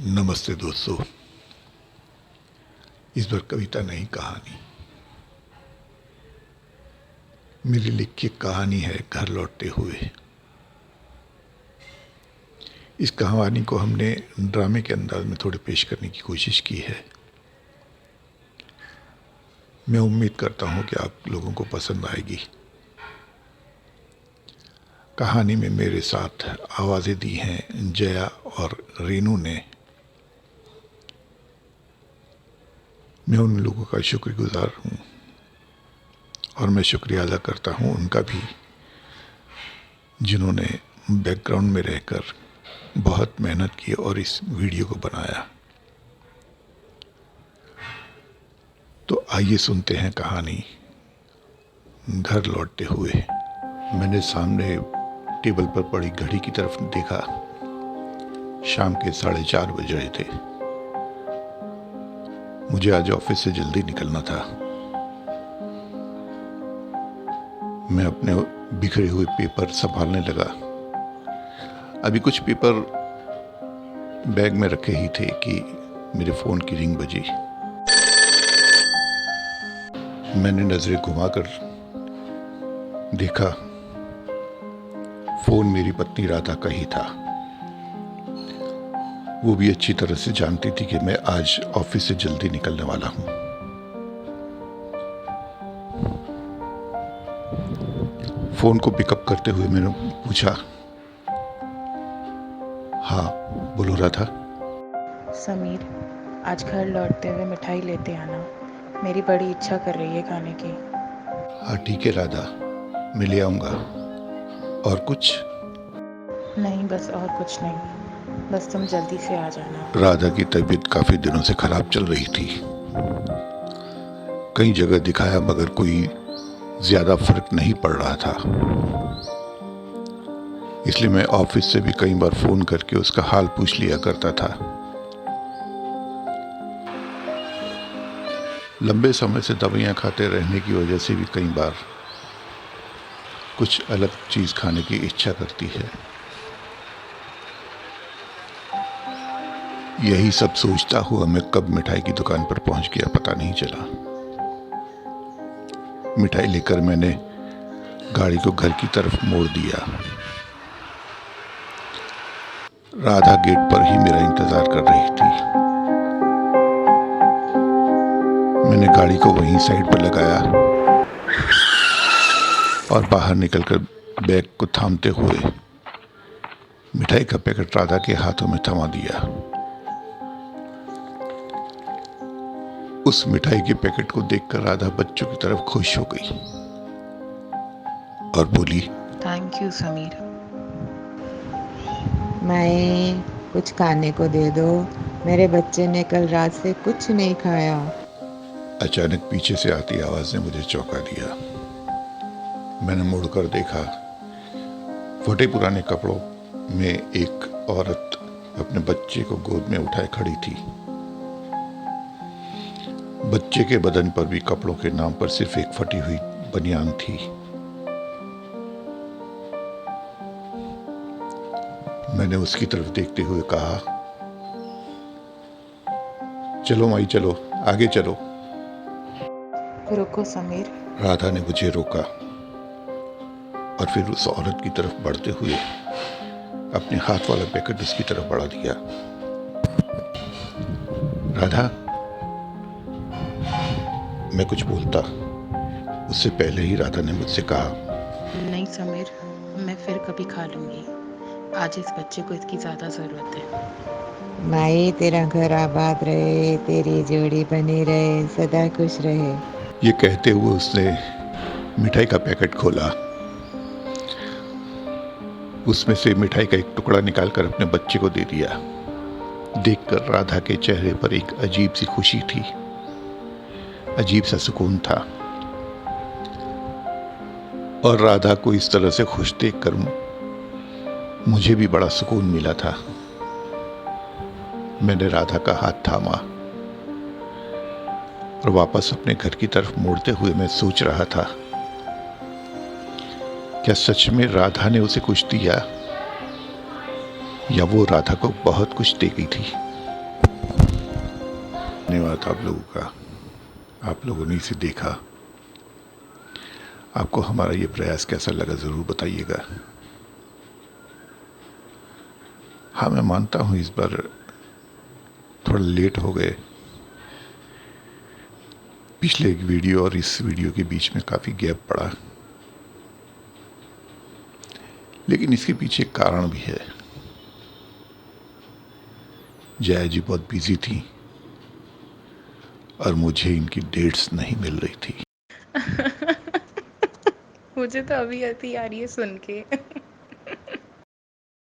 नमस्ते दोस्तों। इस बार कविता नहीं, कहानी। मेरी लिखी कहानी है घर लौटते हुए। इस कहानी को हमने ड्रामे के अंदाज में थोड़े पेश करने की कोशिश की है। मैं उम्मीद करता हूं कि आप लोगों को पसंद आएगी। कहानी में मेरे साथ आवाज़ें दी हैं जया और रेनू ने। मैं उन लोगों का शुक्रगुजार हूँ और मैं शुक्रिया अदा करता हूँ उनका भी, जिन्होंने बैकग्राउंड में रहकर बहुत मेहनत की और इस वीडियो को बनाया। तो आइए सुनते हैं कहानी घर लौटते हुए। मैंने सामने टेबल पर पड़ी घड़ी की तरफ देखा। शाम के 4:30 बज रहे थे। मुझे आज ऑफिस से जल्दी निकलना था। मैं अपने बिखरे हुए पेपर संभालने लगा। अभी कुछ पेपर बैग में रखे ही थे कि मेरे फोन की रिंग बजी। मैंने नजरें घुमाकर देखा, फोन मेरी पत्नी राधा का ही था। वो भी अच्छी तरह से जानती थी कि मैं आज ऑफिस से जल्दी निकलने वाला हूं। फोन को पिकअप करते हुए मैंने पूछा, हाँ बोलो राधा। समीर, आज घर लौटते हुए मिठाई लेते आना। मेरी बड़ी इच्छा कर रही है खाने की। हाँ ठीक है राधा, मैं ले आऊंगा। और कुछ? नहीं, बस और कुछ नहीं, बस तुम जल्दी से आ जाना। राधा की तबीयत काफी दिनों से खराब चल रही थी। कई जगह दिखाया मगर कोई ज्यादा फर्क नहीं पड़ रहा था। इसलिए मैं ऑफिस से भी कई बार फोन करके उसका हाल पूछ लिया करता था। लंबे समय से दवाइयां खाते रहने की वजह से भी कई बार कुछ अलग चीज खाने की इच्छा करती है। यही सब सोचता हुआ मैं कब मिठाई की दुकान पर पहुंच गया पता नहीं चला। मिठाई लेकर मैंने गाड़ी को घर की तरफ मोड़ दिया। राधा गेट पर ही मेरा इंतजार कर रही थी। मैंने गाड़ी को वहीं साइड पर लगाया और बाहर निकलकर बैग को थामते हुए मिठाई का पैकेट राधा के हाथों में थमा दिया। उस मिठाई के पैकेट को देखकर राधा बच्चों की तरफ खुश हो गई और बोली, थैंक यू समीर। मैं कुछ खाने को दे दो, मेरे बच्चे ने कल रात से कुछ नहीं खाया। अचानक पीछे से आती आवाज ने मुझे चौंका दिया। मैंने मुड़कर देखा। फटे पुराने कपड़ों में एक औरत अपने बच्चे को गोद में उठाए खड़ी थी। बच्चे के बदन पर भी कपड़ों के नाम पर सिर्फ एक फटी हुई बनियान थी। मैंने उसकी तरफ देखते हुए कहा, चलो माई चलो, आगे चलो। रुको समीर। राधा ने मुझे रोका और फिर उस औरत की तरफ बढ़ते हुए अपने हाथ वाला पैकेट उसकी तरफ बढ़ा दिया। राधा, मैं कुछ बोलता उससे पहले ही राधा ने मुझसे कहा, नहीं समीर, मैं फिर कभी खा लूँगी। आज इस बच्चे को इसकी ज़्यादा ज़रूरत है। माई तेरा घर आबाद रहे, तेरी जोड़ी बनी रहे, सदा खुश रहे। ये कहते हुए उसने मिठाई का पैकेट खोला। उसमें से मिठाई का एक टुकड़ा निकालकर अपने बच्चे को दे दिया। देखकर राधा के चेहरे पर एक अजीब सी खुशी थी, अजीब सा सुकून था। और राधा को इस तरह से खुश देखकर मुझे भी बड़ा सुकून मिला था। मैंने राधा का हाथ थामा और वापस अपने घर की तरफ मोड़ते हुए मैं सोच रहा था, क्या सच में राधा ने उसे कुछ दिया या वो राधा को बहुत कुछ दे गई थी। धन्यवाद आप लोगों का, आप लोगों ने इसे देखा। आपको हमारा ये प्रयास कैसा लगा ज़रूर बताइएगा। हाँ, मैं मानता हूँ इस बार थोड़ा लेट हो गए। पिछले एक वीडियो और इस वीडियो के बीच में काफ़ी गैप पड़ा, लेकिन इसके पीछे एक कारण भी है। जया जी बहुत बिजी थी और मुझे इनकी डेट्स नहीं मिल रही थी। मुझे तो अभी हंसी आ रही है सुन के।